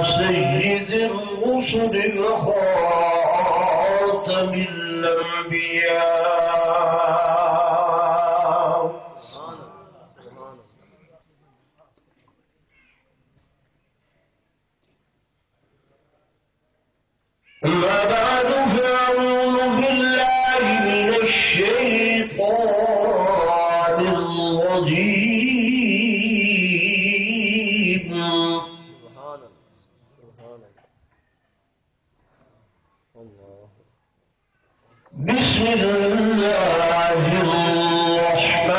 سيد الرسل خاتم الأنبياء أما بعد فأعوذ بالله من الشيطان الرجيم بسم الله الرحمن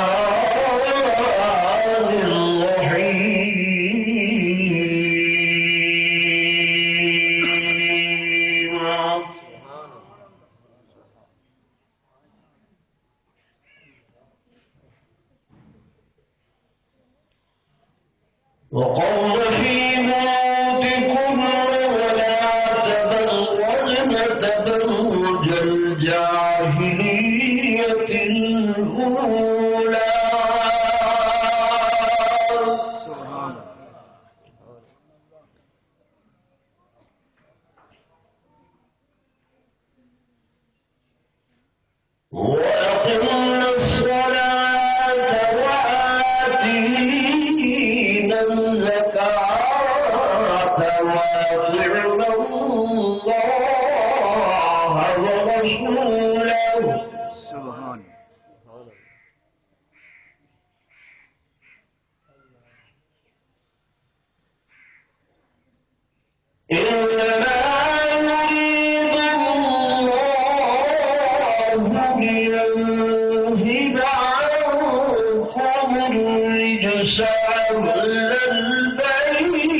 الرحيم وقرن في بيوتكن ولا تبرجن تبرج الجاهلية الأولى وأقمنا الصلاة وآتينا الزكاة وأطعنا الله ورسوله سبحان إنما يريد الله ليذهب عنكم الرجس أهل البيت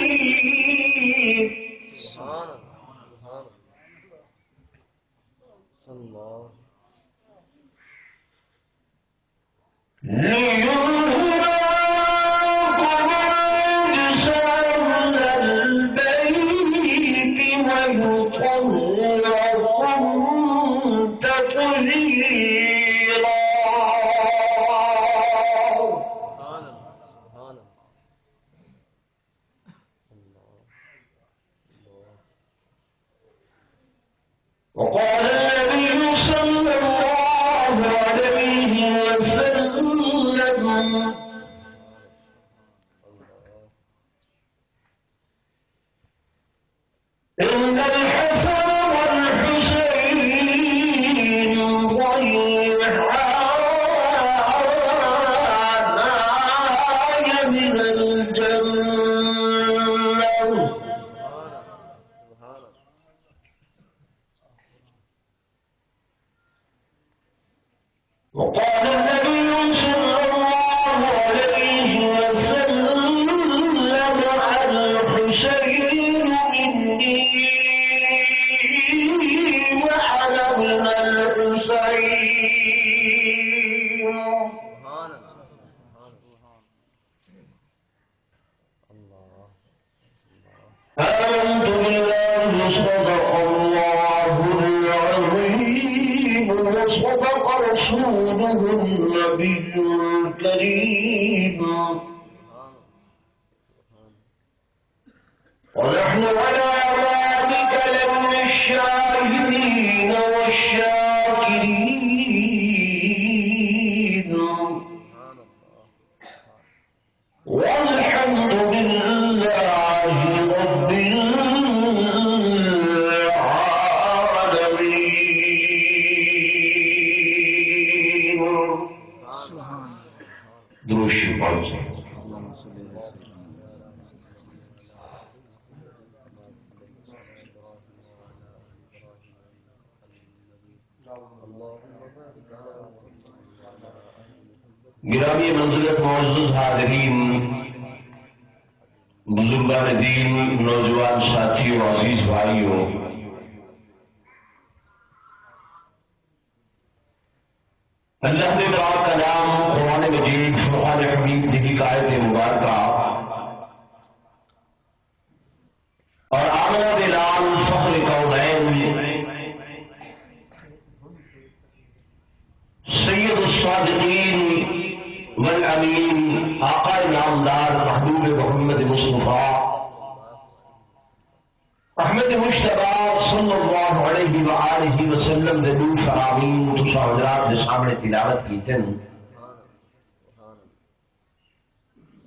ليذهب عنكم الرجس أهل البيت ويطهركم تطهيرا وقال النبي صلى الله عليه وسلم إن الحسن والحسين ضيعان من الجنة وقال النبي صلى الله عليه وسلم الحسين مني وأنا من الحسين آمنت بالله صدق الله العظيم وصدق رسوله النبي الكريم ونحن على ذلك لمن الشاهدين والشاكرين والحمد لله رب العالمين. دروشی پڑھ گرامی منزلت معزز حاضرین، بزرگان دین، نوجوان ساتھیوں، عزیز بھائیوں، اللہ نے پاک کلام قرآن مجید فرقان حمید کی آیت مبارکہ اور آمنہ بلال فخر کونین سید الصادقین والامین آقا نامدار محبوب محمد مصطفیٰ احمد مشتبہ صلی اللہ علیہ وآلہ وسلم دے دو فرامین تسا حضرات دے سامنے تلاوت کی تن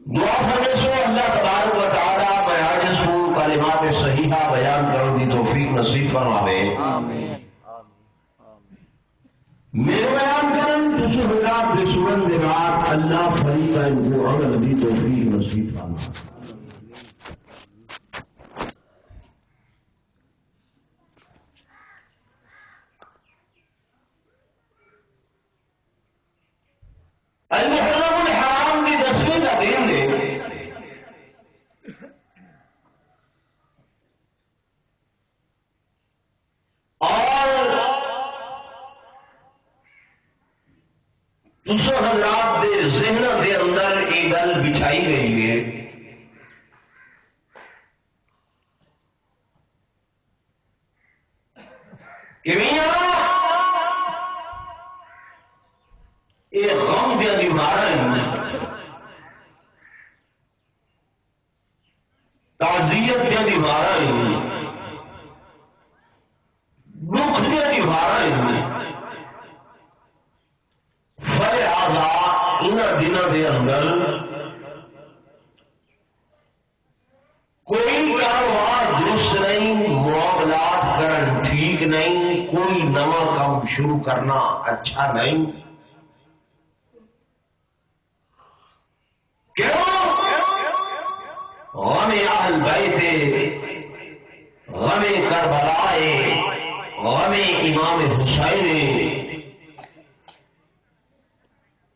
دعا فرمے سو اللہ تبارک و تعالی میں عاجز ہوں کلمات صحیحہ بیان کرو دی توفیق نصیب فرماوے آمین میرے بیان کرن تسا حضرات دے سنن دے بعد اللہ فریقہ انکو عمل دی توفیق نصیب فرماوے المحرم الحرام کی 10ویں کا دن نے اور تسو حضرات دے ذہن دے اندر یہ گل بچھائی گئی ہے کہ میاں یہ غم دیا دیوار تعزیت دیا دیوار دکھ دیا دیوار فلہذا ان دنوں کے اندر کوئی کاروبار درست نہیں معاملات کرن ٹھیک نہیں کوئی نواں کام شروع کرنا اچھا نہیں غم اہل بیت غم کربلا غم امام حسین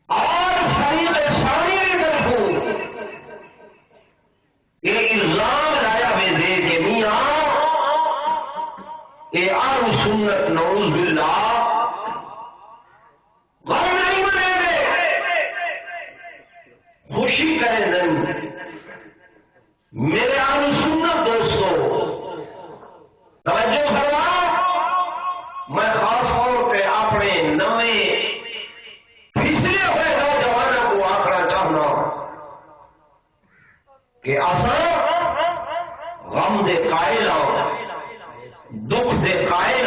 اور فریق ثانی کی طرفوں یہ الزام لایا میں دے کہ میاں یہ اہل سنت نعوذ باللہ غم نہیں منے گے خوشی کریں نہیں میرے اہل سنت دوستو توجہ فرما میں خاص طور پہ اپنے نئے پچھلے ہوئے نوجوانوں کو آکھنا چاہنا کہ اصل غم دے قائل دکھ دے قائل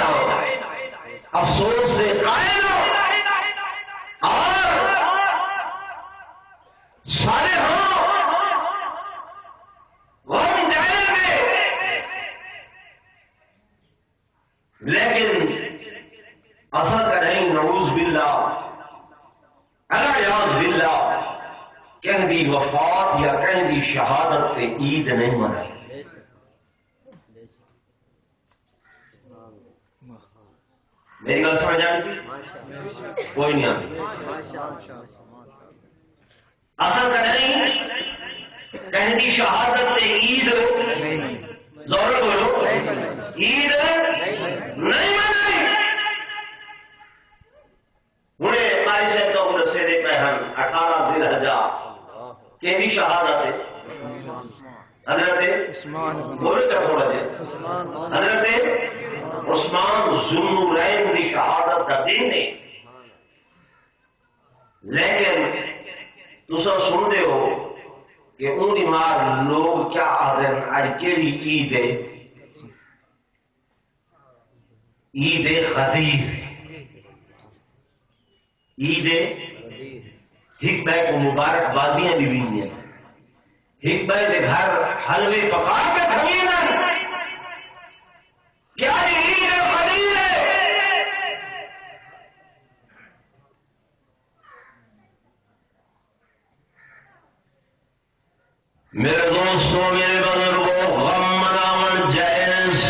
افسوس دے قائل اور سارے غم جائز ہے لیکن اصل کا نہیں نعوذ باللہ الیاذ باللہ کہہ دی وفات یا کہہ دی شہادت تے عید نہیں منائی میری گل سمجھ آئی کوئی نہیں آتی اصل کا نہیں کہنے کی شہادت تے عید زور بولو عید نہیں منائی ہوں قاری صاحب تو دسے دے پہن 18 ذی الحجہ کہ شہادت ہے حضرت بولو چا تھوڑا جا حضرت عثمان ذوالنورین کی شہادت کا دن ہے لیکن تسا سنتے ہو کہ ان مار لوگ کیا آدھے اج کیڑی عید ہے عید غدیر عید ایک بے کو مبارک بادیاں بھی ہوئی ہیں ایک بے کے گھر حلوے پکا کے کھانے کیا عید غدیر ہے میرے دوستوں میرے بزرگوں غم مناون جائز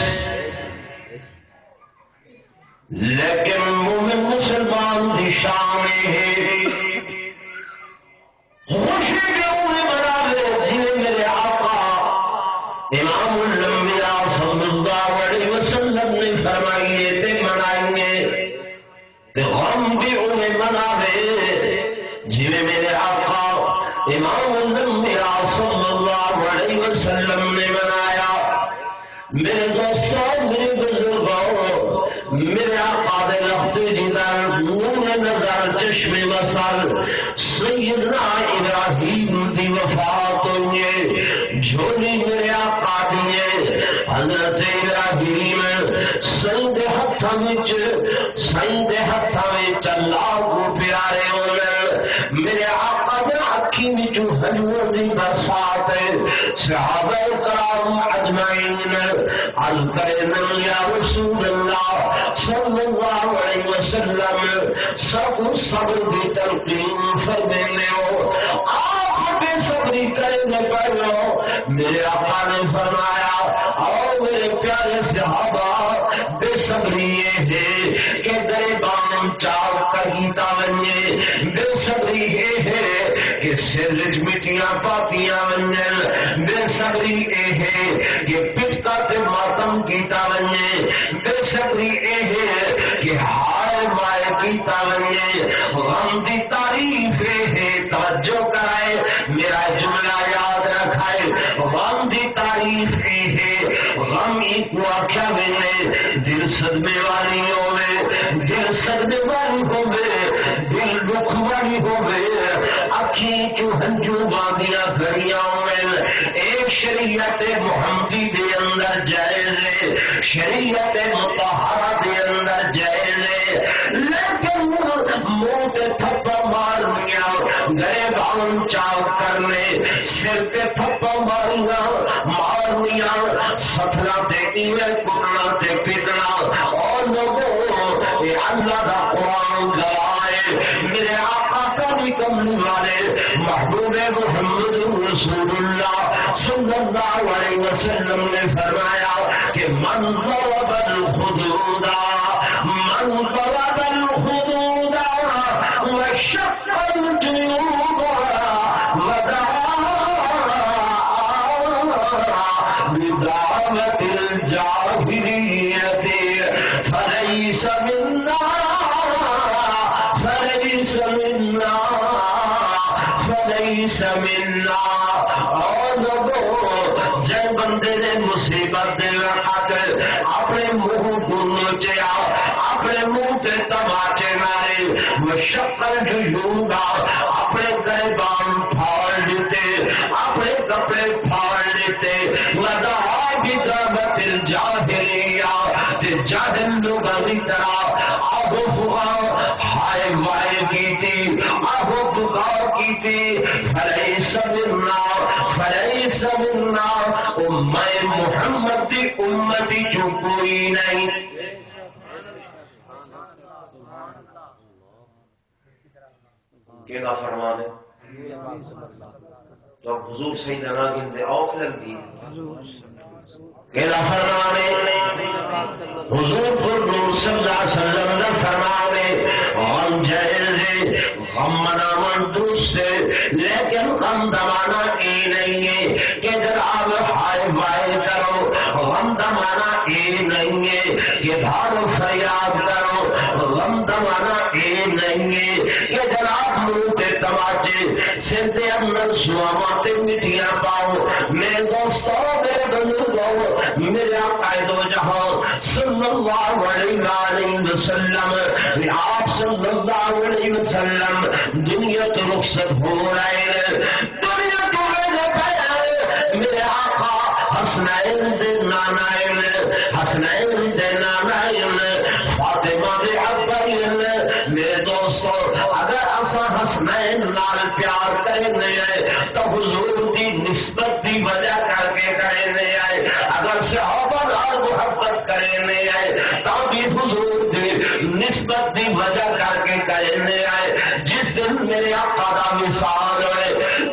لیکن مومن مسلمان کی شان ہے خوشی کیوں نہیں مناوے جنہیں میرے آقا امام الانبیاء صلی اللہ علیہ وسلم نے فرمائیے تے منائیے تے غم بھی انہیں مناوے جنہیں میرے آقا امام الانبیاء صلی اللہ علیہ وسلم نے منایا میرے دوستوں میرے بزرگوں میرے آقا دے لخت جدار نور نظر چشم بصر سیدنا ابراہیم دی وفات ہوئی جھولی میرے آقا دیے حضرت ابراہیم سائیں دے ہتھاں وچ اللہ کو پیارے ہونے میرے آقا دے اکھی وچوں ہنجواں دی برسات صحابہ کرام اجمعین عرض کرے یا رسول اللہ صلی اللہ علیہ وسلم سب صبر دی تلقین فرمانے ہو آپ بے صبری کریں گے پہلو میرے آقا نے فرمایا اور میرے پیارے صحابہ بے صبری یہ ہے کہ گریبان چاک کا گیتا ونجے بے صبری یہ ہے کہ سر مٹیاں پاتیاں ونجن بے صبری یہ ہے کہ پٹکا تے ماتم کیتا ونجے بے صبری یہ ہے کہ ہائے مائے کیتا ونجے غم دی تعریف ہے توجہ کرائے میرا جملہ یاد رکھائے غم دی تعریف ہے غم ایک واقعہ میں دل صدمے والی ہوئے دل صدمے والی ہوئے دل دکھ والی ہوئے اکھی کیوں ہنجو باندیاں گھڑیاں ہوئے ایک شریعت محمدی دے اندر جائز ہے شریعت مطہرہ دے اندر جائز ہے لیکن منہ تے تھپا مارنیاں گریبان چاک کرنے سر تے تھپا مارنیاں ستنا تے ایویں کٹنا تے پیٹنا اور لوگوں یہ اللہ دا قرآن گوائے میرے آقا کا بھی کملی والے محبوب محمد رسول اللہ صلی اللہ علیہ وسلم نے فرمایا کہ من ضرب الحدود وشق الجيوب ودعا بدعوة الجاهلية فليس منا اور لوگوں جے بندے نے مصیبت دے وقت اپنے منہ کو نوچیا اپنے منہ تے تماچے مارے مشقل جیوبا اپنے گریبان پھاڑ دیتے اپنے کپڑے پھاڑ دیتے لگا بدعوت الجاہلیہ تے جاہل لوگاں دی طرح آہو فغا ہائے وائے کی تھی آہو بکاؤ کی تھی فلیس منا میں محمد دی امتی جو کوئی نہیں کیا فرمان ہے تو حضور سیدنا گندے اوکھ لگ دی کیا فرمان ہے حضور پر نور صلی اللہ علیہ وسلم نے فرمانے غم جائز غم منامن دوست ہے لیکن غم دمانا ای نہیں ہے کہ جناب ہائے وائے کرو غم دمانا ای نہیں ہے کہ بھارو فریاد کرو غم دمانا ای نہیں ہے کہ جناب منہ پہ تماچے سر دے اندر سواماتے مٹیاں پاؤ میرے دوستوں میرے بزرگوں میرے قائد و جہاں صلی اللہ علیہ وسلم آپ صلی اللہ علیہ وسلم دنیا تو رخصت ہو رہے ہیں دنیا تو میرے پہلے میرے آقا حسنین دے نانائن حسنین دے نانائن فاطمہ دے ابائن میرے دوستو اگر اسا حسنین نال پیار کرنے آئے تو حضور دی نسبت دی وجہ کر کے کرنے آئے اگر صحابہ نال محبت کرنے آئے تو بھی حضور دی نسبت دی وجہ کر کے کرنے آئے جس دن میرے آقا دا مثال ہوئے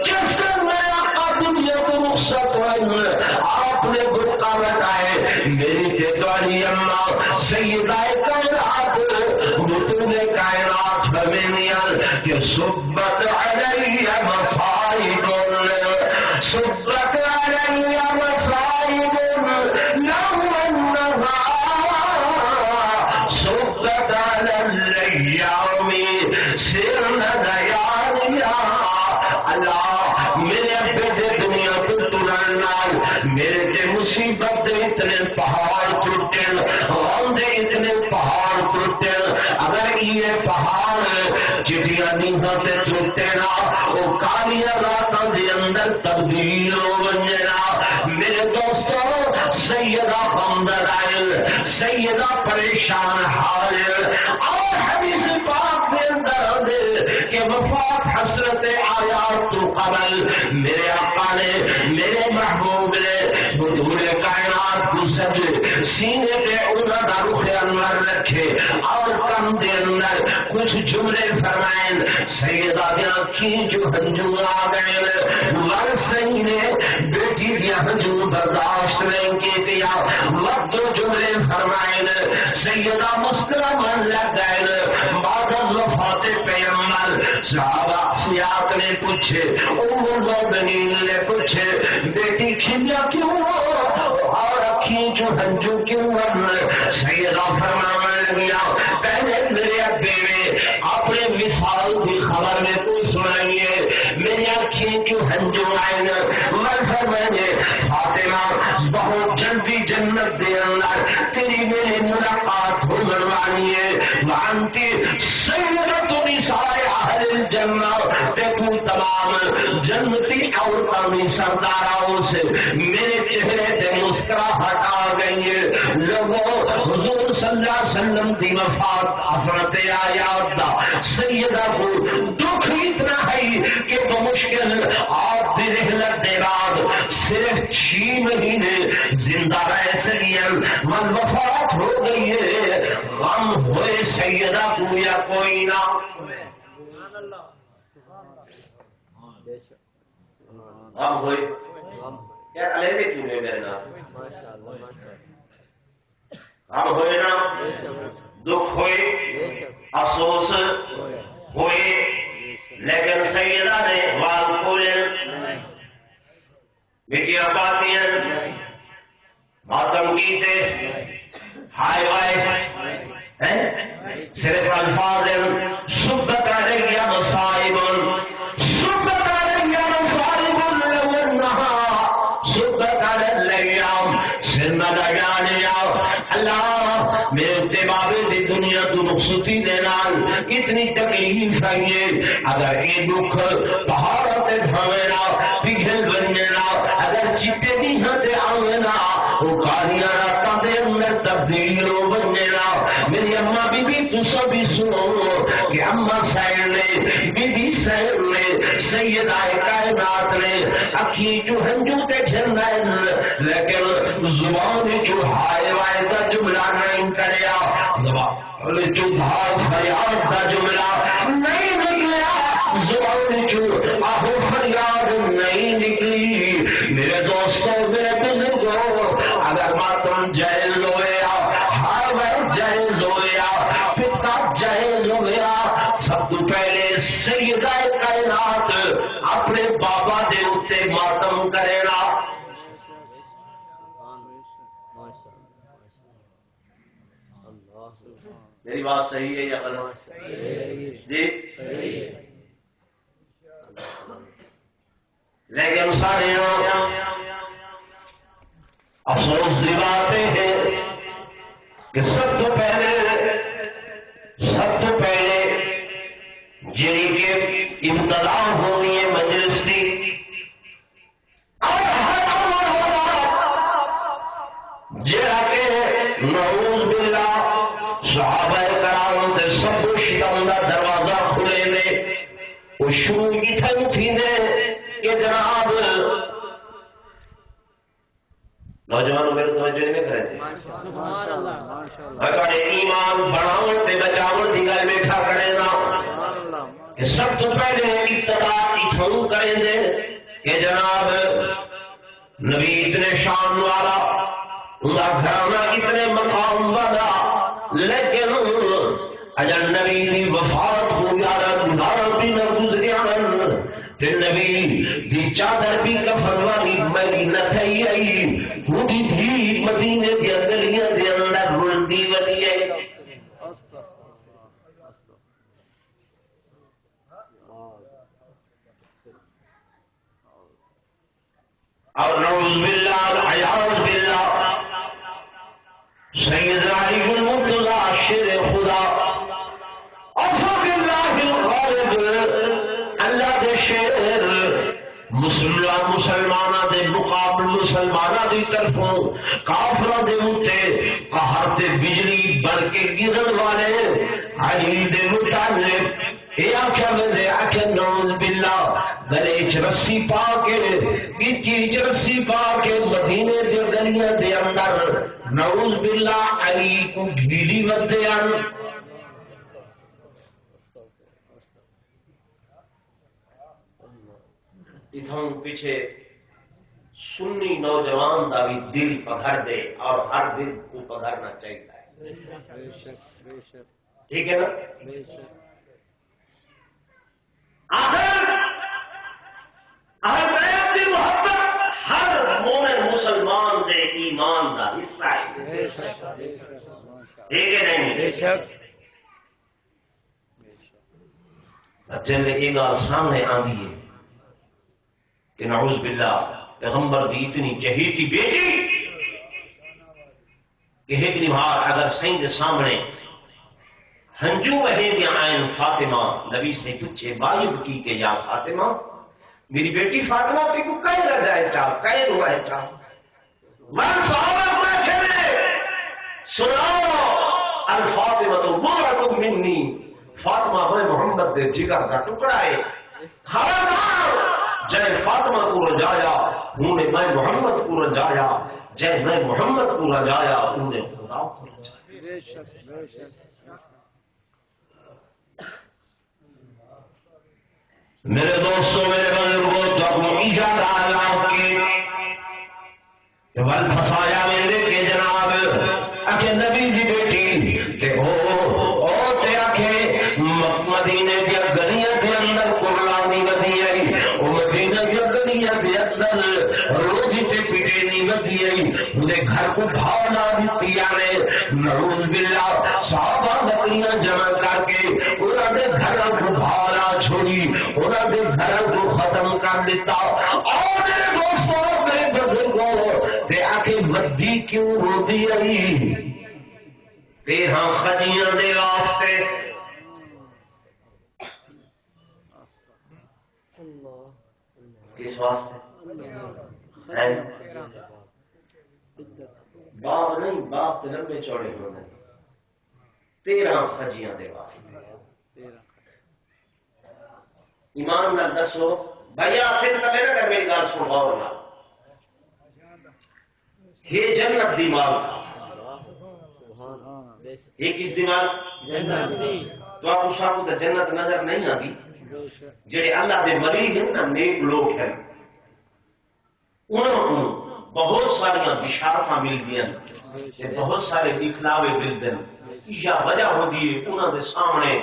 جس دن میرے آقا دنیا کو رخصت ہوئے آپ نے گٹکا بتائے میری تیتواری اماں سیدہ کائنات بطول کائنات فمینیان کہ صبت علی مصائب صبت علی مصائب لو انہا صبت علی الیام سرن دیانیا اللہ میرے ابے دے دنیا کو ترنال میرے دے مصیبت دے اتنے پہاڑ ٹوٹن غم دے اتنے پہاڑ ٹوٹن اگر یہ پہاڑ چٹیاں نینداں تے ٹوٹے نا وہ کالیاں راتاں دے اندر تبدیل ہو ونجنا میرے دوستو سیدہ حمدلائل سیدہ پریشان حال اور حدیث پاک دے اندر دے کہ وفات حسرت آیات تو قبل میرے آقا نے میرے محبوب نے بدور کائنات کو سج سینے پہ انہاں دا رخ انور رکھے اور کم دے اندر کچھ جملے فرمائیں سیدہ دیاں کی جو ہنجو آ گئے ور سی نے بیٹی دیاں ہنجو برداشت نہیں کی دیا وقت دو جملے فرمائیں سیدہ مسکرہ من لگ گئے بعد از وفات پیغمبر صحابہ سیات نے پوچھے ام المؤمنین نے پوچھے بیٹی کھلیا کیوں اور اکھیں جو ہنجو کیوں سیدہ فرمانے لگیا پہلے میرے ابے نے اپنے مثال کی خبر میں کوئی سنائیے میری اکھیں کیوں ہنجو آئے میں فرمانے فاطمہ بہت جلدی جنت دے اندر تیری میری ملاقات ہو گروانی ہے وانتی سیدت نساء اہل الجنہ تے تو تمام جنتی عورتوں میں سرداراؤں سے میرے چہرے تے مسکراہٹ آ گئی ہے لوگوں حضور صلی اللہ علیہ وسلم دی وفات حضرت آیات دا سیدہ کو دکھ اتنا ہے کہ بمشکل آپ دی رحلت دے بعد صرف 6 مہینے زندہ رہ سکیں من وفات ہو گئی ہے غم ہوئے سیدہ کو یا کوئی نہ غم ہوئے یار علیحدہ کیوں ہے میرے نام غم ہوئے نا دکھ ہوئے افسوس ہوئے لیکن سیدہ نے وال کھولے بیٹیاں پاتیاں ماتم کیتے ہائے وائے صرف الفاظ سبت علیہ مصائب سبت علیہ مصائب لو انہا سبت علیہ سرمہ لگانیا اللہ میرے اتبابے دی دنیا تو رخصتی دینال اتنی تکلیف ہے اگر یہ دکھ پہاڑوں تے بھوینا پگھل بننا اگر چیتے نہیں ہتے آوینا وہ کاریاں راتاں دے اندر تبدیل ہو بننا میری اماں بی بی تو سبھی سنو کہ اماں سائر نے بی بی سائر نے سیدہ کائنات نے اکھی جو ہنجو تے جھرنائن لیکن زبان جو ہائے وائے دا جملہ نہیں کریا زبان جو دھار فریاد دا جملہ نہیں نکلیا زبان جو آہو فریاد نہیں نکلی میرے دوستوں میرے بزرگوں اگر ماتم جائز ہویا ہائے وائے جائز ہویا پتا جائز ہویا سب تو پہلے سیدہ کائنات اپنے بابا دے اتے ماتم کرے گا میری بات صحیح ہے یا غلط جی لیکن سارے افسوس کی بات ہے کہ سب تو پہلے جی کہ ابتدا ہونی ہے مجلس کی جہاں کہ نعوذ باللہ صحابہ کرام تے سب شتم دا دروازہ کھلے نے وہ شروع اتن تھی نے کہ جناب نوجوانوں میرے توجہ نہیں کرے تھے اگر ایمان بڑھاؤ تے بچاؤ دی گل بیٹھا کرے نا کہ سب تو پہلے ابتدا اتھوں کریں دے کہ جناب نبی اتنے شان والا انہا گھرانا اتنے مقام والا لیکن اجل نبی دی وفات ہو یارا گزارا بھی نہ گزریان تے نبی دی چادر بھی کفن والی میری نہ تھئی آئی پوری تھی مدینے دی گلیاں دے اندر رلدی ودی ہے اور نعوذ باللہ العیاذ باللہ سید علی المرتضی شیر خدا افق اللہ الغالب اللہ دے شیر مسلمانوں دے مقابل مسلمانوں کی طرفوں کافراں دے اوتے قہر تے بجلی بن کے گرن والے علی دے متعلق یہ آخیا میں آخیا نعوذ باللہ گلے چ رسی پا کے گچی چ رسی پا کے مدینے دے گلیاں دے اندر نعوذ باللہ علی کو گھیلی ودے آن اتوں پیچھے سنی نوجوان دا بھی دل پگھر دے اور ہر دل کو پگھرنا چاہیے ٹھیک ہے نا آخر بیت دی محبت ہر مومن مسلمان دے ایمان دا حصہ ہے ٹھیک ہے نہیں جب یہ گل سامنے آندی ہے کہ نعوذ باللہ پیغمبر دی اتنی چہیتی بیٹی کہ ایک نمار اگر سائیں دے سامنے ہنجو بہے دیا آئین فاطمہ نبی سے پوچھے بائیب کی کہ یا فاطمہ میری بیٹی فاطمہ تے کو کہیں رہ جائے چاہ کہیں روائے چاہ من صحابہ اپنا کھلے سناؤ الفاطمہ تو بغرت منی فاطمہ میں محمد دے جگر کا ٹکڑا ہے خبردار جے فاطمہ کو رجایا انہوں نے میں محمد کو رجایا جے میں محمد کو رجایا انہوں نے خدا کو رجایا میرے دوستوں میرے بزرگوں تو اپنی ایجاد آلام کی ول پھسایا میرے کے جناب اکھے نبی دی بیٹی تے او تے اکھے مدینے دی گلیاں دے اندر قربانی ودی آئی او مدینے دی گلیاں دے اندر روزی تے پیٹے نہیں ودی آئی اودے گھر کو بھاؤ نہ دتی آنے نعوذ باللہ صحابہ بکریاں جمع کر کے انہاں دے گھراں کو بھاؤ نہ چھوڑی انہاں دے گھراں کو ختم کر دیتا اور میرے دوستوں میرے بزرگوں تے آکے مدی کیوں روتی آئی تیرہ خجیاں دے واسطے کس واسطے باپ نہیں باپ تے لمبے چوڑے ہونے تیرہ خجیاں دے واسطے ایمان نہ دسو بھیا صرف تمہیں نہ کر میری گال سن غور نہ یہ جنت دی مال یہ کس دی مال جنت دی تو آپ اس کو تو جنت نظر نہیں آتی جڑے اللہ دے مریض ہیں نا نیک لوگ ہیں انہوں کو بہت ساری بشارت ملتی ہیں بہت سارے دکھلاوے ملتے ہیں یا وجہ ہوتی ہے انہوں دے سامنے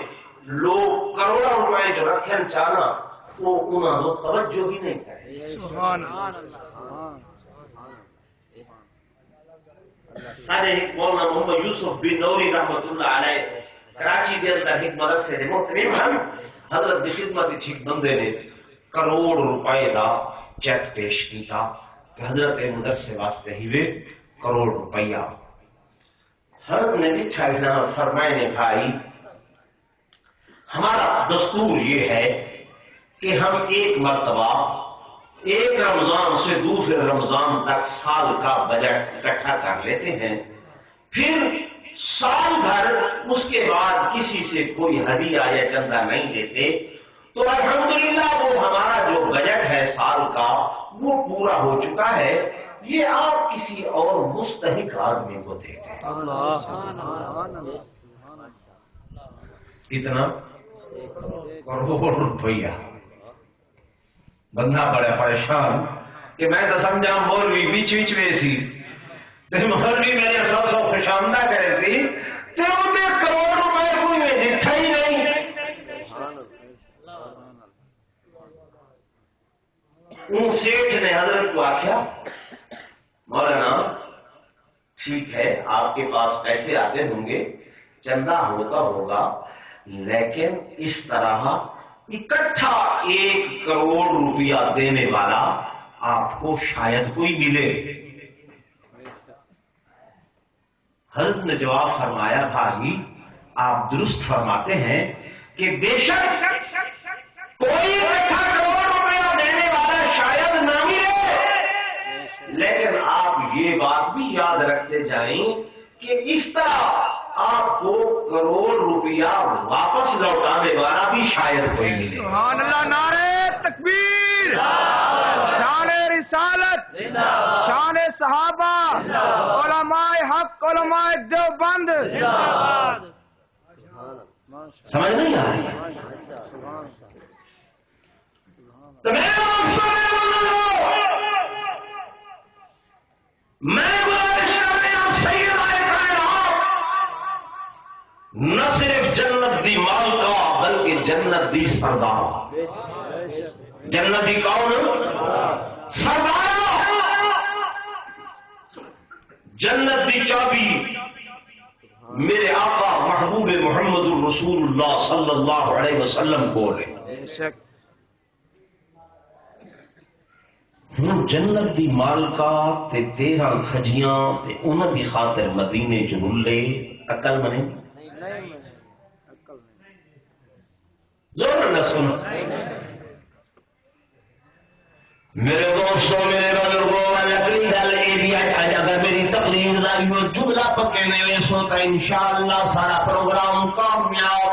لوگ کروڑوں روپے جو رکھن چاہنا وہ انہوں کو توجہ ہی نہیں کرے سبحان اللہ سارے مولانا محمد یوسف بن نوری رحمت اللہ علیہ کراچی دے اندر ایک مدرسے دے محترم ہیں حضرت دی خدمت ایک بندے نے کروڑ روپے دا چیک پیش کیتا کہ حضرت مدرسے واسطے ہی کروڑ روپیہ حضرت نے لکھا ہے فرمائے نے بھائی ہمارا دستور یہ ہے کہ ہم ایک مرتبہ ایک رمضان سے دوسرے رمضان تک سال کا بجٹ اکٹھا کر لیتے ہیں پھر سال بھر اس کے بعد کسی سے کوئی ہدیہ یا چندہ نہیں دیتے تو الحمدللہ وہ ہمارا جو بجٹ ہے سال کا وہ پورا ہو چکا ہے یہ آپ کسی اور مستحق آدمی کو دیتے ہیں کتنا کروڑ روپیہ بندہ بڑا پریشان کہ میں تو سمجھا مولوی بیچ بیچ میں سی مولوی میرے سو خوشامدہ کرے سی تو انہیں کروڑ روپے کوئی میں دکھا ہی نہیں ان سیٹھ نے حضرت کو آخیا مولانا ٹھیک ہے آپ کے پاس پیسے آتے ہوں گے چندہ ہوتا ہوگا لیکن اس طرح اکٹھا 1 کروڑ روپیہ دینے والا آپ کو شاید کوئی ملے حضرت نے جواب فرمایا بھائی آپ درست فرماتے ہیں کہ بے شک کوئی اکٹھا کروڑ روپیہ دینے والا یہ بات بھی یاد رکھتے جائیں کہ اس طرح آپ کو کروڑ روپیہ واپس لوٹانے والا بھی شاید کوئی نہیں. سبحان اللہ، نعرہ تکبیر، شان رسالت، شان صحابہ، علماء حق، علماء دیوبند. سمجھ نہیں آ رہی؟ تو میں گزارش کر رہا ہوں سید کائنات نہ صرف جنت دی مالکہ بلکہ جنت دی سردار. جنت دی کون؟ سردار. جنت دی چابی میرے آقا محبوب محمد الرسول اللہ صلی اللہ علیہ وسلم کو ہے. ہوں جنت دی مالکہ تے 13 کھجیاں تے انہاں دی خاطر مدینے چ رلے عقل منے زور نہ سن. میرے دوستوں، میرے بزرگوں، اگلی گل یہ اگر میری تقریر کا یہ جملہ پکے نے ویسو تو انشاءاللہ سارا پروگرام کامیاب.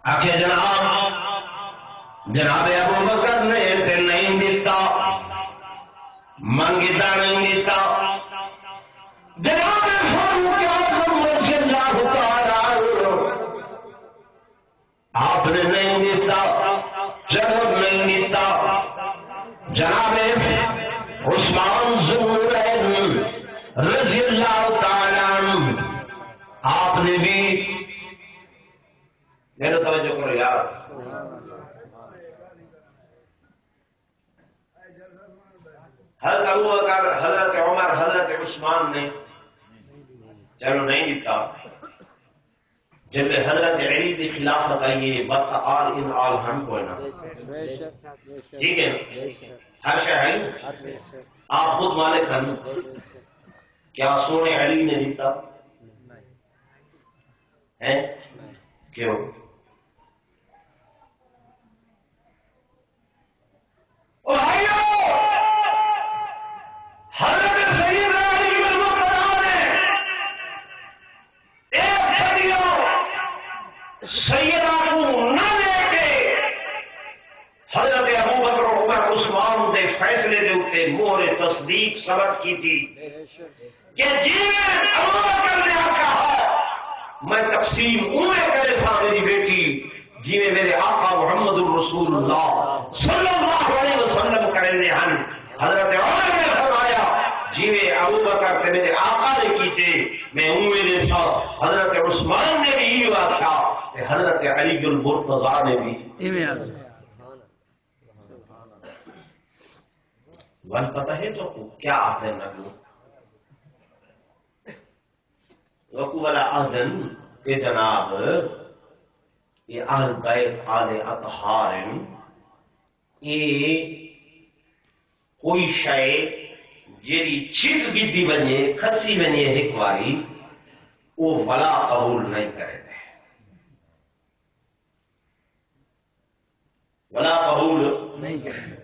آخر جناب ابو بکر نے تے نہیں دیتا، منگتا نہیں دیتا. جناب فاروق اعظم رضی اللہ تعالی آپ نے نہیں دیتا، جب نہیں دیتا. جناب عثمان ذوالنورین رضی اللہ تعالی عنہ آپ نے بھی. میرے توجہ کرو یار، حضرت ابو بکر، حضرت عمر، حضرت عثمان نے چلو نہیں دیتا. جب حضرت علی کی خلافت آئی ہے وقت آل ان آل ہم کو نا، ٹھیک ہے ہر شے ہے، آپ خود مالک ہیں. کیا سونے علی نے دیتا ہے؟ کیوں؟ حضرت سیدنا علی المقتدر نے ایک صدیوں سیدہ کو نہ لے کے حضرت ابو بکر عمر عثمان دے فیصلے دے اوتے مہر تصدیق ثبت کی تھی کہ جی ابو بکر نے کہا میں تقسیم انہیں کرے سا میری بیٹی جی میرے آقا محمد الرسول اللہ صلی اللہ علیہ وسلم کرے ہیں. حضرت عمر نے فرمایا جی میں ابو بکر تے میرے آقا نے کیتے میں میرے ساتھ. حضرت عثمان نے بھی یہ آخیا تے حضرت علی المرتضیٰ نے بھی. ون پتہ ہے تو کیا آتے نگو وقو والا آدن کہ جناب یہ اہل بیت آل اطہار یہ کوئی شے جیڑی چھٹ گدی بنے کھسی بنے ایک واری وہ ولا قبول نہیں کرے دے. ولا قبول نہیں کرے.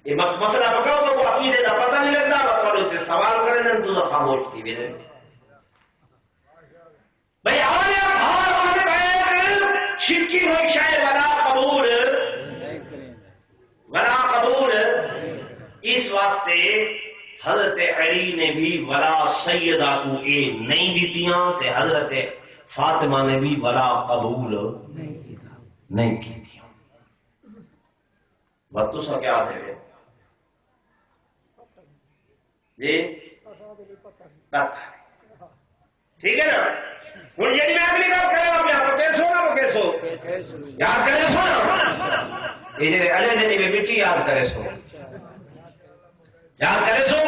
یہ مسئلہ پکاؤ تو وہ عقیدے کا پتہ نہیں لگتا. بکر سوال کرے نا تو خاموش تھی میرے بھائی آل اطہار والے بیت چھٹکی ہوئی شے ولا قبول، ولا قبول. اس واسطے حضرت علی نے بھی ولا سیدہ کو اے نہیں دیتیاں تے حضرت فاطمہ نے بھی ولا قبول نہیں کی تھی. بات تو سب کیا تھے جی پتہ ٹھیک ہے نا. ہوں جی میں اگلی بات کرے گا آپ کیسو نا وہ کیسو یاد کرے سو نا یہ جی اجے دن میں بیٹی یاد کرے سو یاد کرے سو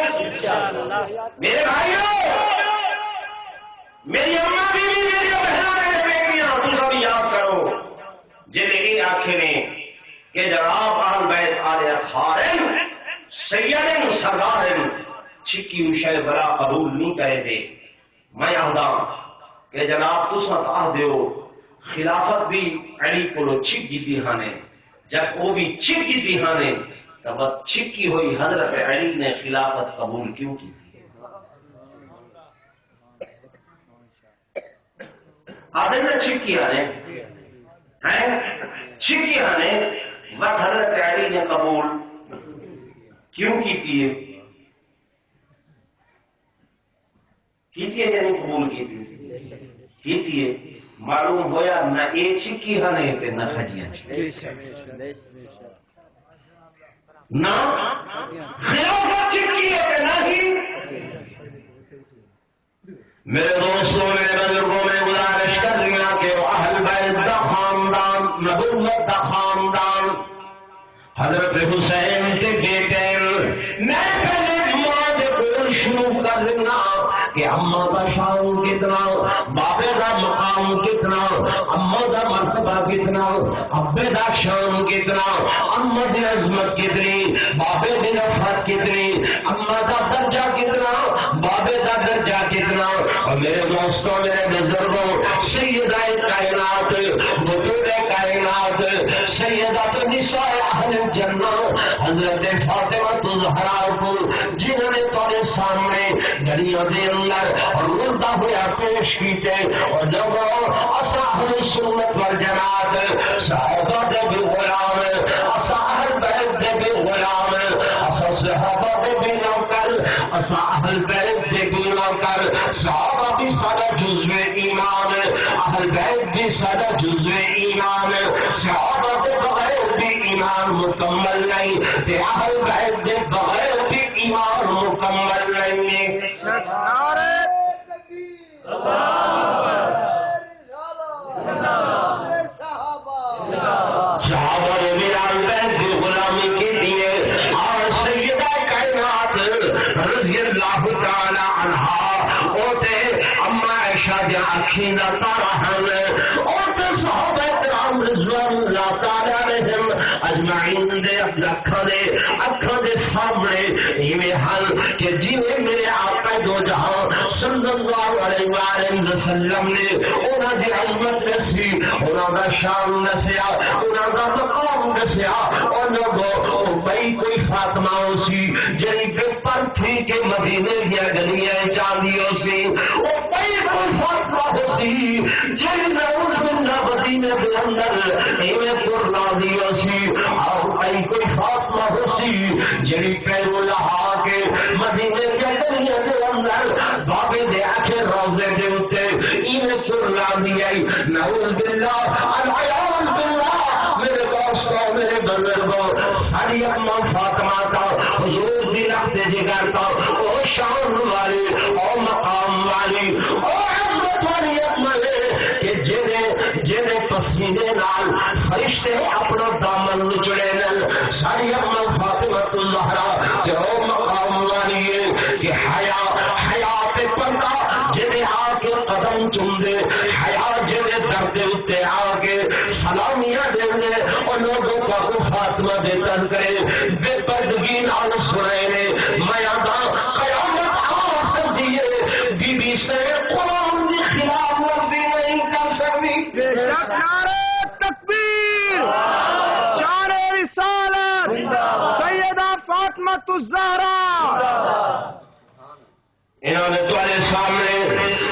میرے بھائیوں میری اماں بیوی میری بہنوں میرے بیٹیاں تم سب یاد کرو جن یہ آخر نے کہ جناب آل بیت آل اطہار سید سردار چھکی شے بلا قبول نہیں کرے دے. میں آہدا کہ جناب تساں آہ دیو خلافت بھی علی کو چھک گیتی ہانے جب وہ بھی چھک گیتی ہانے تب چھکی ہوئی حضرت علی نے خلافت قبول کیوں کی تھی؟ آدھے میں چھکیاں نے وقت حضرت علی نے قبول کیوں کی تھی یا نہیں قبول کی تھی؟ معلوم ہویا نہ یہ چھکی ہنے تے نہ خجیاں نہ خلافت چھکی ہے کہ نہیں۔ میرے دوستوں میرے بزرگوں میں گزارش کر رہی ہوں کہ اہل بیت دا خاندان، نبوت دا خاندان، حضرت حسین کے بیٹے، میں پہلے ماں دے کول شروع کر دینا کہ اماں کا شان کتنا، بابے کا مقام کتنا، اماں کا مرتبہ کتنا، ابے کا شان کتنا، اماں کی عظمت کتنی، بابے کی نفرت کتنی، اماں کا درجہ کتنا، بابے کا درجہ کتنا۔ اور میرے دوستوں میرے بزرگوں، سیدہ کائنات، بطول کائنات، سیدہ نساء اہل جنہ حضرت فاطمہ الزہرا کو جنہوں نے تمہارے سامنے گڑیوں کے اندر رلتا ہوا پیش کیتے، اور جب اسا اہل سنت والجماعت صحابہ دے بھی غلام، اسا اہل بیت دے بھی غلام، اسا صحابہ دے بھی نوکر، اسا اہل بیت دے بھی نوکر، صحابہ بھی سارا جزو ایمان، اہل بیت بھی سارا جزو ایمان، صحابہ کے بغیر بھی ایمان مکمل نہیں، تے اہل بیت کے بغیر بھی ایمان مکمل نہیں۔ صحابہ نے میران بیت کی غلامی کے لیے، اور سیدہ کائنات رضی اللہ تعالی عنہا اوتے اما عائشہ دے اکھیں دا تارا ہن، اوتے صحابہ کرام رضوان اللہ تعالی علیہم اجمعین دے اکھاں دے سامنے ایویں حل کہ جویں میرے آقا دو جہاں صلی اللہ علیہ وآلہ وسلم نے انہاں دی عظمت دسی، انہاں دا شان دسیا، انہاں دا مقام دسیا، اور لوگوں بھائی کوئی فاطمہ ہو سی جڑی بے پر تھی کہ مدینے دیا گلیاں چاندی ہو سی، وہ بھائی کوئی فاطمہ ہو سی جڑی نعوذ باللہ مدینے دے اندر ایویں قرلا دی ہو سی، اور بھائی کوئی فاطمہ ہو سی جڑی پیرو لہا کے مدینے دیا گلیاں دے اندر بابے دے آکھے روزے دے اتے ایویں قرلا دی آئی، نعوذ باللہ العیاذ باللہ۔ میرے دوستوں میرے بزرگوں، ساری اما فاطمہ کا حضور دی لخت جگر کا او شان والی، او مقام والی، او عظمت والی اما کہ جنے پسینے نال فرشتے اپنا دامن نچڑے نل، ساری اما فاطمہ الزہرا کہ او مقام والی ہے کہ حیات پردہ جنے آ کے قدم چوم دے، حیا جنے درد اتے آ کے سلامیاں دے دے، اور لوگوں کا کو فاطمہ دے تذکرے بے پردگی نال سنے نے، میں آدھا قیامت آ سکتی ہے، بی بی سے قرآن دی خلاف ورزی نہیں کر سکتی۔ نعرہ تکبیر، شان رسالت، سیدہ فاطمہ الزہرا۔ انہوں نے تمہارے سامنے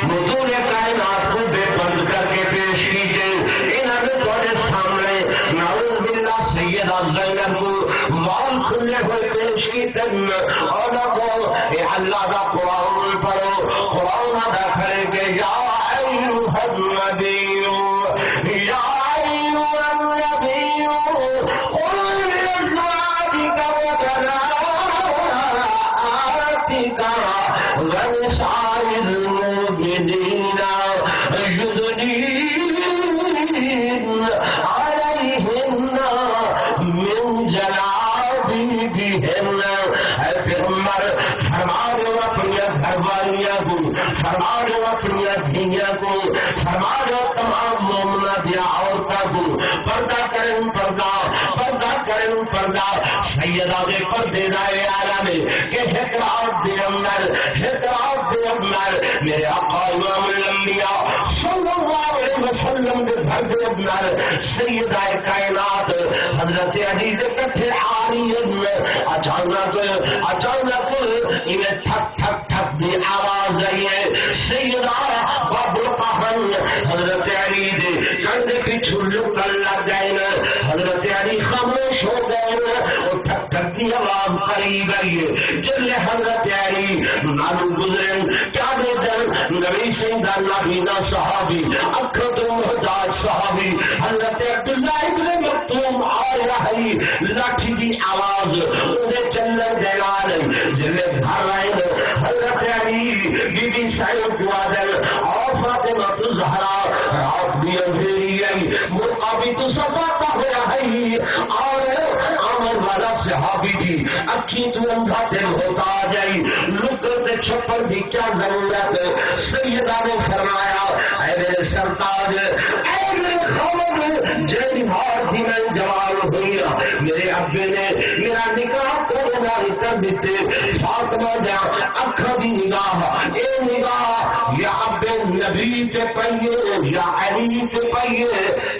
بطول کائنات کو بے بند کر کے پیش کیجیے، انہوں نے تمہارے سامنے نعوذ باللہ سیدہ زینب کو وال کھلے ہوئے پیش کیتے، اور لوگوں اے اللہ دا قرآن پڑھو، قرآن ادا کرے کہ یا ایھا النبی یا ایھا النبی قل لازواجک وبناتک ونساء المؤمنین یدنین علیہن من جلابیبہن۔ اے پیغمبر فرما دو اپنی گھر والیاں کو، فرما دو اپنی دھیاں کو، فرما دو تمام مومنہ دیا عورتوں کو پردہ کرن، پردہ کرن، پردہ سیدہ دے پردے دائے آرہ میں کہ ایک رات دے اندر میرے آقا امام الانبیاء صلی اللہ علیہ وسلم دے بھر دے اندر سیدہ کائنات حضرت علی دے کٹھے آ رہی ہے. اچانک انہیں ٹھک ٹھک ٹھک دی آواز آئی ہے. سیدہ باب القہن حضرت علی دے کندھے پیچھے لکن لگ گئے. حضرت علی خاموش ہو گئے. اور ٹھک ٹھک دی آواز قریب آئی ہے. جلے حضرت علی نالو گزرن کیا دے در نبی سنگھ دا نابینا صحابی اکھر تو محتاج صحابی حضرت عبداللہ ابن مکتوم آ رہا ہے. لاٹھی دی آواز انہیں چلن دینا نہیں. جلے گھر آئے حضرت علی بی بی سعید وادل اور فاطمہ زہرا رات بھی اندھیری آئی. مرقع بھی تو سباتا ہوا ہے. اور عمر والا صحابی بھی اکھی تو اندھا دل ہوتا آ جائی. لکتے چھپر بھی کیا ضرورت. سیدہ نے فرمایا اے میرے سرتاج اے میرے خامد جیڑی بھار تھی میں جوان ہوئی. میرے ابے نے میرا نکاح کر دیتے. فاطمہ دیا اکھا دی نگاہ اے نگاہ یا ابے نبی تے پئیے یا علی تے پئیے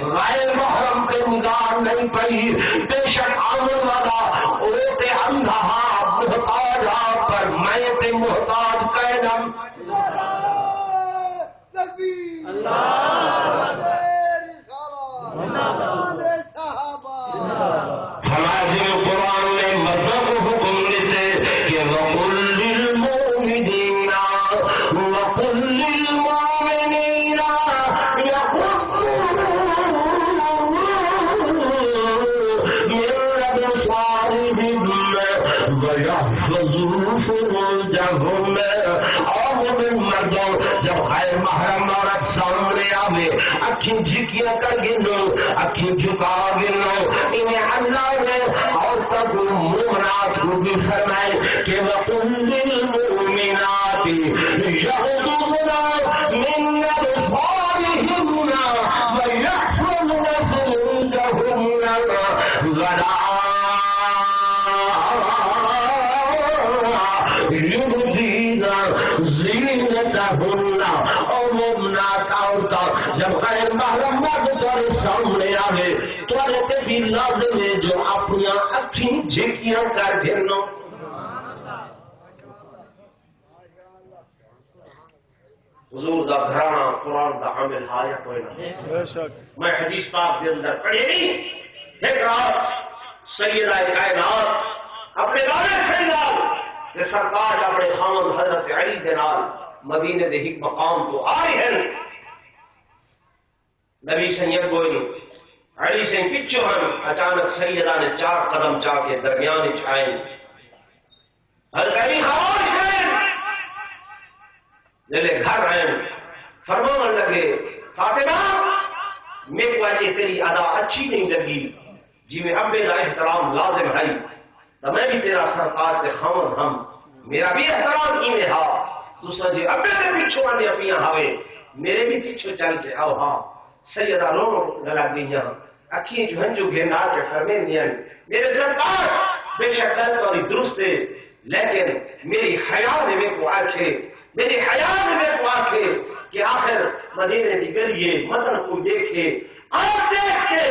غیر محرم تے نگاہ نہیں پئی. بے شک آنے والا او تے اندھا محتاج پر میں تے محتاج قیدم. ہمارے قرآن نے مردوں کو حکم دیتے کہ وَقُلْ لِلْمُؤْمِنِينَ مِنْ أَبْصَارِهِمْ وَيَحْفَظُوا فُرُوجَهُمْ. اور مومن مردوں جب غیر محرم عورت سامنے آوے اکھی جھکیاں کر گنو اکھی جھکا گنو. انہیں اللہ نے عورتوں کو مومنات کو بھی فرمائے کہ وَقُلْ لِلْمُؤْمِنَاتِ يَغْضُضْنَ مِنْ أَبْصَارِهِنَّ وَيَحْفَظْنَ فُرُوجَهُنَّ وَلَا يُبْدِينَ زِينَتَهُنَّ. اور مومنات عورتیں جب غیر محرم مرد تمہارے سامنے آوے تمہارے تے بھی لازم ہے جو اپنی اکھیں جھکیاں کر گھنو. حضور دا گھرانا قرآن دا عامل ہایا کوئی نہ. میں حدیث پاک دے اندر پڑھی نہیں. ایک رات سیدہ کائنات اپنے والد سے نال کہ سرکار اپنے خامد حضرت علی دے نال مدینے دے ایک مقام تو آئے ہیں. نبی سید کوئی علی سے پچھو ہیں. اچانک سیدہ نے 4 قدم جا کے درمیان آئے. حضرت علی خاموش کریں جلے گھر آئے فرمان لگے فاطمہ میرے کو یہ تیری ادا اچھی نہیں لگی. جی میں ابے کا احترام لازم ہے تو میں بھی تیرا سرکار تے خامد ہم میرا بھی احترام کی میں ہا. دوسرا جی ابے نے پیچھو آنے اپنی ہوئے میرے بھی پیچھو چل کے آؤ. ہاں سیدہ رو لگا دیا اکھیں جو ہنجو گھنا کے فرمین دیا میرے سرکار بے شک تمہاری درست ہے لیکن میری حیا نے میرے کو آنکھے میری حیا نے میرے کو آنکھے کہ آخر مدینے دی گلیے متن کو دیکھے آپ دیکھ کے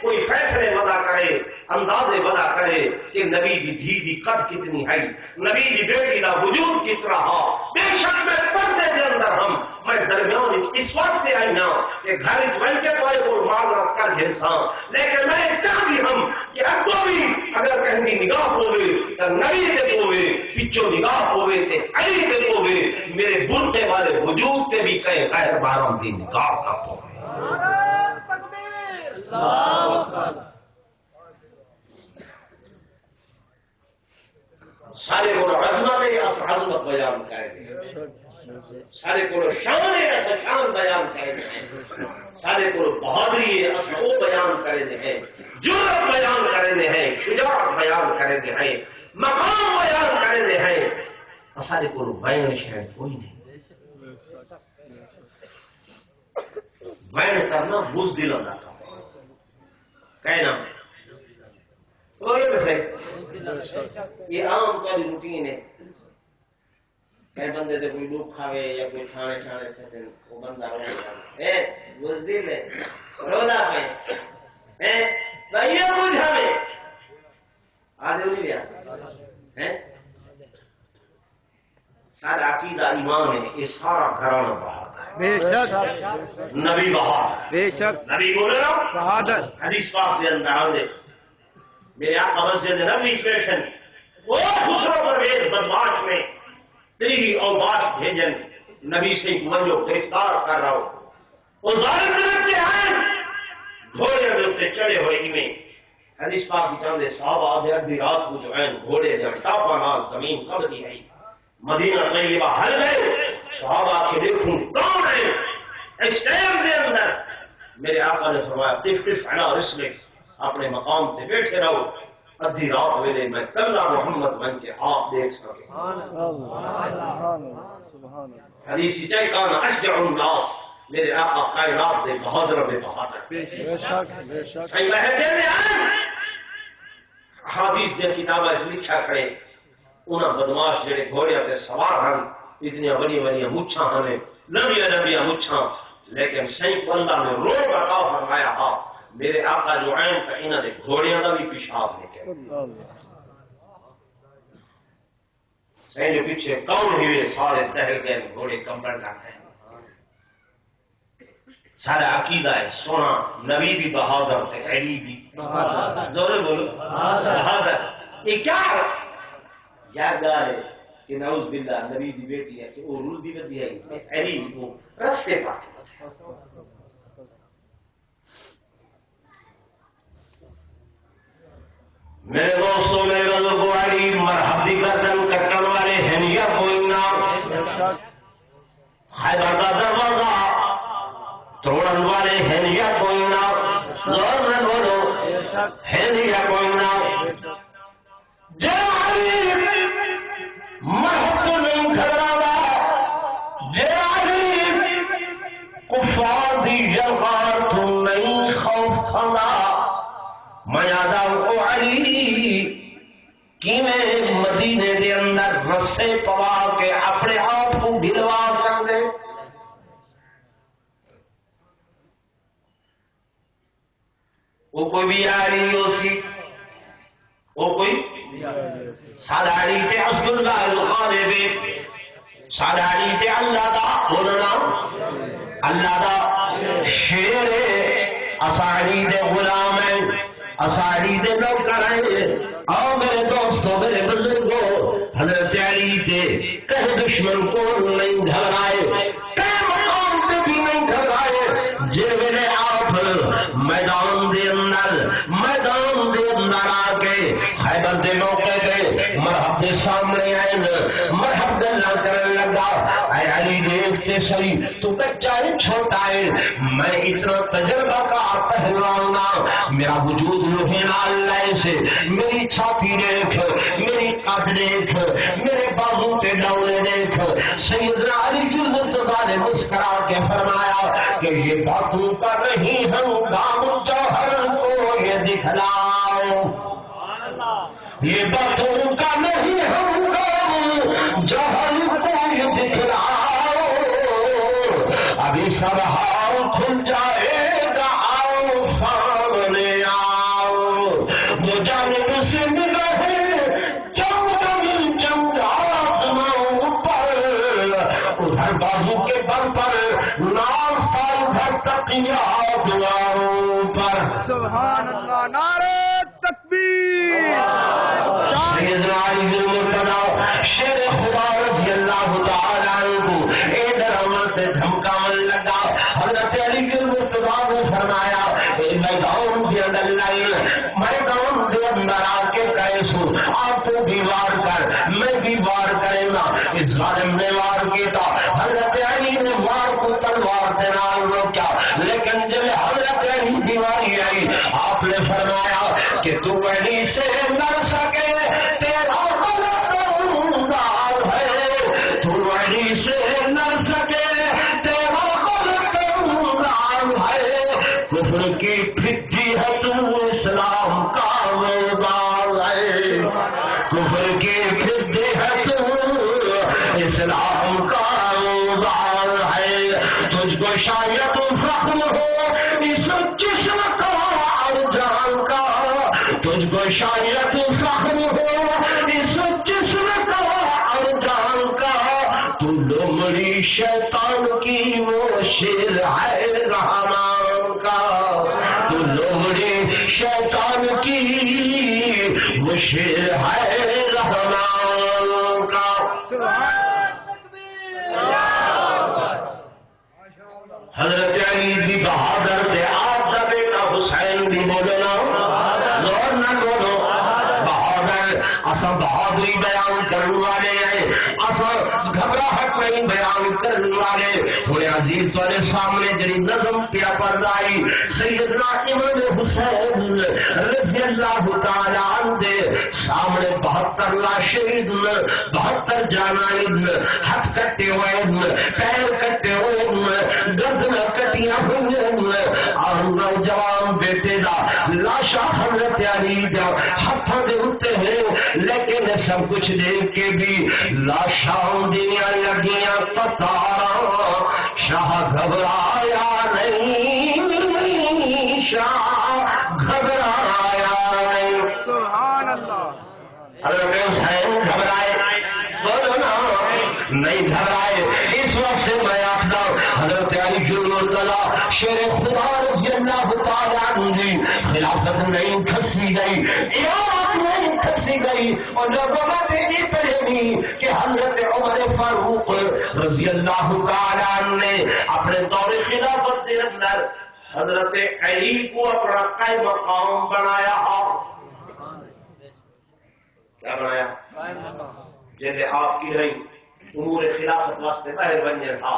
کوئی فیصلے ودا کرے اندازے ودا کرے کہ نبی دی دھی دی قد کتنی ہے نبی دی بیٹی دا وجود کتنا ہا. بے شک میں پردے دے اندر ہم میں درمیان اس واسطے آئی نا کہ گھر بن کے تمہارے کو معذرت کر انسان لیکن میں چاہتی ہم کہ اگو بھی اگر کہیں دی نگاہ ہوئے تو نبی تے ہوئے پچھو نگاہ ہوئے تے علی تے ہوئے میرے برتے والے وجود تے بھی کہیں غیر بارم دی نگاہ کا ہوئے. سارے کو عظمت عظمت بیان کریں گے. سارے کو شان ایسا شان بیان کریں گے. سارے کو بہادری ایسا وہ بیان کریں ہیں. جرأت بیان کریں ہیں. شجاعت بیان کریں ہیں. مقام بیان کریں ہیں. سارے کو بیان شاید کوئی نہیں. بیان کرنا بزدل ہوتا کہنا یہ عام طور روٹین ہے. کئی بندے تے کوئی لوگ کھاوے یا کوئی تھانے چھانے سے وہ بندہ رو اے بزدل ہے رودا پہ بھائیو بجھا میں آدھے نہیں لیا سارا عقیدہ ایمان ہے یہ سارا گھرانہ بہاتا ہے بے شک نبی بہاتا ہے بے شک نبی بولے نا بہادر حدیث پاک دے اندر آندے میرے آقا مسجد نبی بیٹھن وہ خسرو پرویز بدماش میں تری اوباش بھیجن نبی سے منجو گرفتار کر رہا ہو وہ ظالم کے بچے آئے گھوڑے کے اتنے چڑھے ہوئے ایویں حدیث پاک کی چاندے صحابہ آدھے ادھی رات کو جو عین گھوڑے جب ٹاپا نال زمین قبضی ہے مدینہ طیبہ حل گئے صحابہ کے دیکھوں کون ہے اس ٹائم دے اندر میرے آقا نے فرمایا قف قف علی رسلک اپنے مقام سے بیٹھے رہو ادھی رات ویلے میں کلہ محمد بن کے آپ دیکھ سکے حدیث چاہے کانا اشجع الناس میرے آقا کائنات دے بہادر بے بہادر صحیح لہجے میں آئے حدیث دے کتابہ اس لکھا کرے انہاں بدماش جڑے گھوڑے تے سوار ہن اتنی بڑی بڑی مچھاں ہنے لمبیاں مچھاں لیکن صحیح اللہ نے رو بتا فرمایا ہاں میرے آقا جو عین کا انہاں دے گھوڑیاں دا بھی پیشاب نکلے صحیح جو پیچھے کون ہوئے سارے دہل گئے گھوڑے کمبل ڈاکتے ہیں سارا عقیدہ ہے سونا نبی بھی بہادر تھے علی بھی بہادر زور بولو بہادر یہ کیا ہے یاد آ رہے کہ نعوذ باللہ نبی دی بیٹی ہے کہ وہ رول دی بدی ہے علی وہ رستے پاتے میرے دوستوں میرے بزرگوں علی مرحبی گردن کٹن والے ہیں یا کوئی نام خیبر کا دروازہ توڑن والے ہیں یا کوئی نام زور نہ بولو ہیں یا کوئی نام جو علی مرحب تو نہیں گھبراوا جو علی کفار دی جلغار تو نہیں خوف کھانا میں یادا کو علی کی میں مدینے دے اندر رسے پوا کے اپنے آپ کو بھلوا سکتے وہ کوئی بھی آری ہو سی وہ کوئی ساداری تے اسد اللہ الغالب ساداری تے اللہ دا بولنا اللہ دا شیر اساری دے غلام ہیں اساری دے نوکر ہیں آؤ میرے دوستوں میرے بزرگوں حضرت علی تے کہیں دشمن کو نہیں گھبرائے کہیں مقام تے بھی نہیں گھبرائے جن میرے آپ میدان دے اندر آ کے خیبر دے موقع دے مرحب دے سامنے آئے مرحب گلا کرنے لگا اے علی دیکھتے صحیح تو بچہ ہی چھوٹا ہے میں اتنا تجربہ کا پہلوان میرا وجود لوہے نال لائے سے میری چھاتی دیکھ میری قد دیکھ میرے بازو کے ڈولے دیکھ سیدنا علی المرتضیٰ نے مسکرا کے فرمایا کہ یہ باتوں کا نہیں ہم دام جوہر کو یہ دکھلاؤ یہ باتوں کا نہیں ہم دام جوہر کو یہ دکھلاؤ ابھی سب حال کھل جائے گا آؤ سامنے آؤ وہ جانب سے نگاہیں چمک آسماؤں پر ادھر بازو کے بل پر ناستہ ادھر تقیہ دعاؤں پر سبحان اللہ نعرہ تکبیر سیدنا علی المرتضیٰ شیر خدا رضی اللہ تعالیٰ عنہ اے ڈرامت دھمکاون لگا حضرت علی المرتضیٰ نے فرمایا اے میدان دے اندر لائن میدان دے اندر آ کے کہے سو آپ تو بھی وار کر میں بھی وار کرے گا اس ظالم نے وار کیتا حضرت علی نے وار کو تلوار دے نال روکا لیکن جب حضرت علی بیماری آئی آپ نے فرمایا کہ تو علی سے نہ سکے تیرا غلط انداز ہے تو علی سے نہ سکے تیرا غلط انداز ہے کفر کی پھٹی ہے تو اسلام کا میدان ہے کفر کی پھٹی ہے تو اسلام کا بال ہے، تجھ کو شاید فخر ہو اس جسم کا اور جان کا، تجھ کو شاید فخر ہو اس جسم کا اور جان کا، تو لومڑی شیطان کی وہ شیر ہے رحمان کا، تو لومڑی شیطان کی وہ شیر ہے رحمان کا۔ حضرت علی بھی بہادر تھے، آپ کا بیٹا حسین بھی بولنا زور نہ بولو بہادر، اصل بہادری بیان کرنے والے ہیں، اصل گھبراہٹ نہیں بیان کرنے والے ہوئے۔ عزیز تمہارے سامنے جڑی نظم پیا پردائی سیدنا امام حسین رضی اللہ تعالی عنہ سامنے 72 لاشیں، 72 جانائیں، ہاتھ کٹے ہوئے، پیر کٹے ہوئے، گردن کٹیاں ہوئی، اور نوجوان بیٹے دا لاشا حضرت علی دا ہاتھوں دے اتے ہیں، لیکن سب کچھ دیکھ کے بھی لاشاں دیاں لگیاں قطاراں، شاہ گھبرایا نہیں، شاہ گھبرایا نہیں۔ سبحان اللہ۔ حضرت حسین گھبرائے بولو نا نہیں گھبرائے۔ اس وقت سے میں آخدا حضرت علی کی مرتضی شیر خدا رضی اللہ تعالی عنہ کی خلافت نہیں کھسی گئی، امامت نہیں کھسی گئی، اور نبوت یہ پڑے گی کہ حضرت عمر فاروق رضی اللہ تعالی عنہ نے اپنے دور خلافت کے اندر حضرت علی کو اپنا قائم مقام بنایا۔ کیا بنایا؟ جیسے آپ کی ہے امور خلافت واسطے باہر بننے تھا،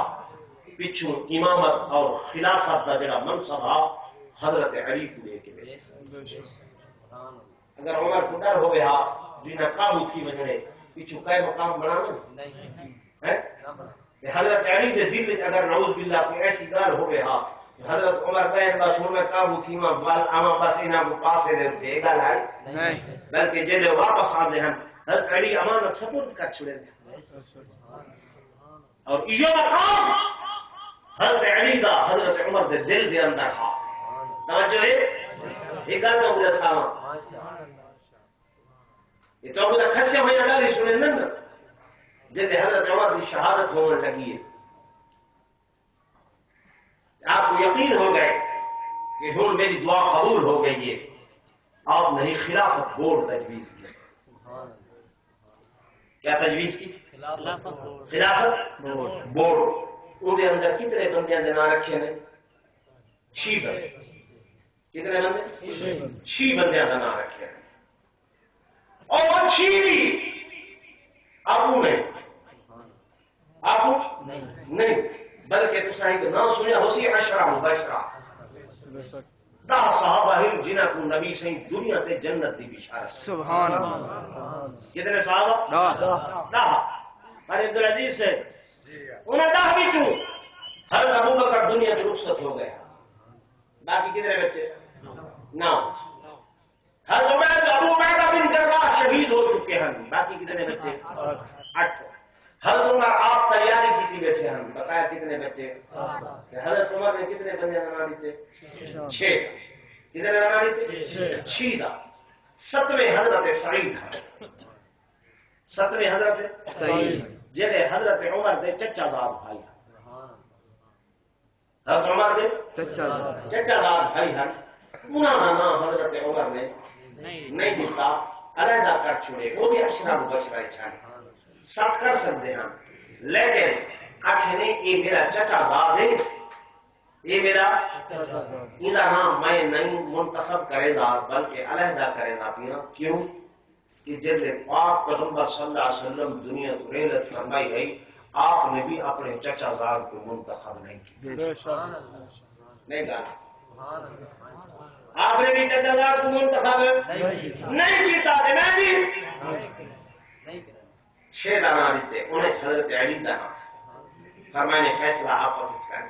پچھوں امامت اور خلافت کا جڑا منصب ہے حضرت علی کو لے کے بیٹھے۔ اگر عمر کو ڈر ہو گیا جنہیں قابو تھی وجنے پچھوں کئی مقام بنانا حضرت علی کے دل میں اگر نعوذ باللہ کوئی ایسی گال ہو گیا حضرت عمر بہن بس میں قابو تھی میں بال اما بس انہاں کو پاسے دے گل ہے بلکہ جیلے واپس آتے ہیں حضرت علی امانت سپرد کر چھوڑے تھے، اور یہ مقام حضرت علی دا حضرت عمر دے دل دے اندر تھا۔ توجہ ہے یہ گل تو مجھے ساما یہ تو مجھے کھسیا ہوئی گل ہی سنے نن جیسے حضرت عمر کی شہادت ہونے لگی ہے، آپ کو یقین ہو گئے کہ ہوں میری دعا قبول ہو گئی ہے، آپ نے خلافت بورڈ تجویز کی۔ کیا تجویز کی؟ خلافت بورڈ۔ اندر اندر کتنے بندے کے نام رکھے نے؟ 6 بندے۔ کتنے بندے؟ 6 بندے کا نام رکھے ہیں، اور 6 بھی آپو میں آپو نہیں بلکہ تو صحیح نام سنیا اسی عشرہ مبشرہ 10 صحابہ ہیں جنہاں کو نبی سے دنیا تے جنت دی بشارت۔ سبحان اللہ۔ کتنے صحابہ؟ 10۔ پر عبدالعزیز سے انہیں 10 بچوں حضرت ابو بکر دنیا کی رخصت ہو گیا، باقی کتنے بچے؟ 9۔ حضرت ابو عبیدہ بن جراح شہید ہو چکے ہیں، باقی کتنے بچے؟ 8۔ حضرت عمر آپ تیاری کی تھی بیٹھے ہیں، بتایا کتنے بچے؟ حضرت عمر نے کتنے بندے نام دیتے؟ 6۔ کتنے نام دیتے؟ 6 دا۔ 7ویں حضرت سعید ہے، 7ویں حضرت سعید جہے حضرت عمر دے چچا زاد بھائی ہیں، حضرت عمر دے چچا زاد بھائی ہیں، انہاں دا نام حضرت عمر نے نہیں دیتا، علیحدہ کر چھوڑے، وہ بھی عشرہ مبشرہ چھاڑے 7 کر سکتے ہیں، لیکن آخر نے یہ میرا چچا زاد ہے، یہ میرا نام میں نہیں منتخب کرے گا بلکہ علیحدہ کرے گا پیا۔ کیوں کہ جب پاک پیغمبر صلی اللہ علیہ وسلم دنیا کو رحلت فرمائی گئی آپ نے بھی اپنے چچا زاد کو منتخب نہیں کیا، نہیں کہا آپ نے بھی چچا زاد کو منتخب نہیں کیتا، میں بھی 6 کا نام دیتے انہیں حضرت علی کا نام فرمائے نے فیصلہ آپس کر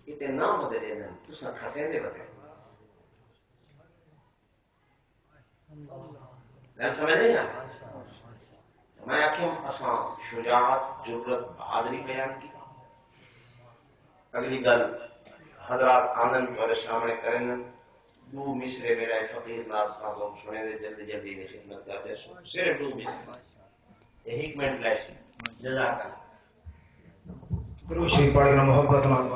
اتنے نام بدلے دیں تو کھسے دے بدلے گل سمجھ نہیں آ میں آخیا اساں شجاعت جرت بہادری بیان کی اگلی گل حضرات آنند والے سامنے کریں دو مصرے میرا فقیر ناز صاحب سنے دے جلدی جلدی میں خدمت کرتے صرف دو مصرے ایک منٹ لیسی جزاک اللہ دروشی پڑھنا محبت نال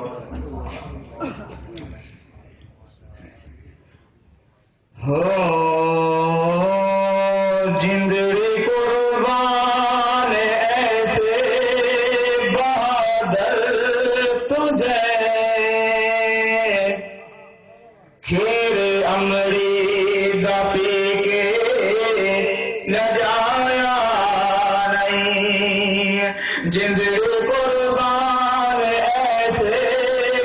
ہو جندڑی قربان ایسے بہادر تجھے کھیر امری دا پی کے لجایا نہیں جندڑی قربان ایسے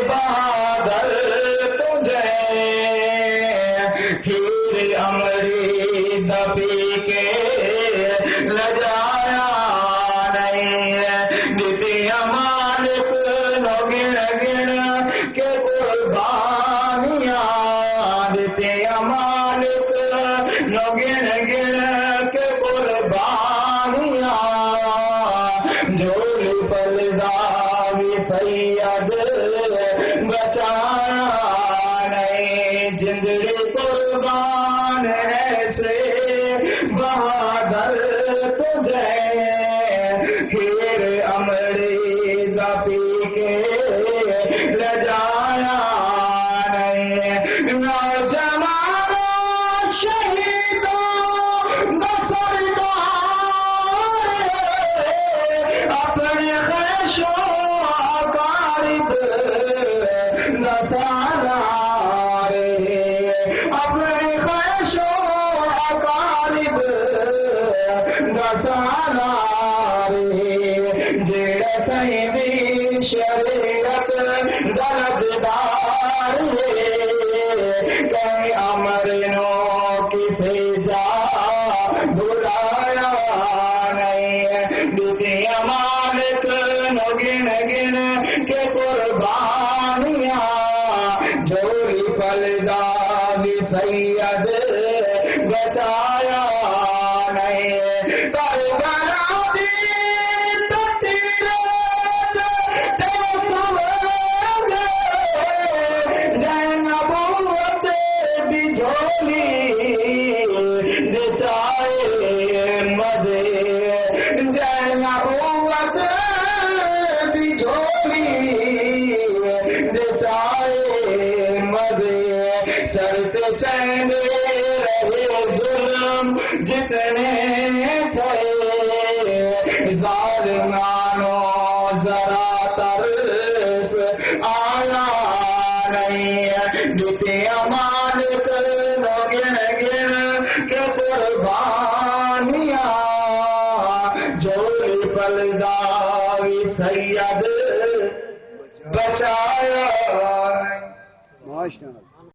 بہادر تجھے کھیر امری دا پی کے لجایا نہیں دیتی مالک نو گن گن کے قربانیاں دیتی مالک نو گن گن کے قربانیاں جھولی پلداوی سید بچایا نہیں جندڑی قربان ایسے بہادر تجھے کھیر امری دا پی کے لجایا نہیں نوجوان شہیدوں بسر اپنے خیشوں اقارب نسانا اپنے خیشوں اقارب نسانا جیڑا سہیدی شریعت درجدار کہیں امر نو کسی جا بلایا نہیں دنیا مالک نو گن گن کے قربانیاں جوڑی پلدا بھی سید بچایا نہیں کربلا دی ٹٹی رات تے سوگ جے نبوت دی جھولی بچائے مزے جے نبوت دی جھولی بچائے مزے سرت چین رہے ظلم جتنے تھے ظالمانو ذرا ترس آیا نہیں دیتے مالک نو گن گن کے قربانیاں جوڑی پلداوی سید بچایا ماشاءاللہ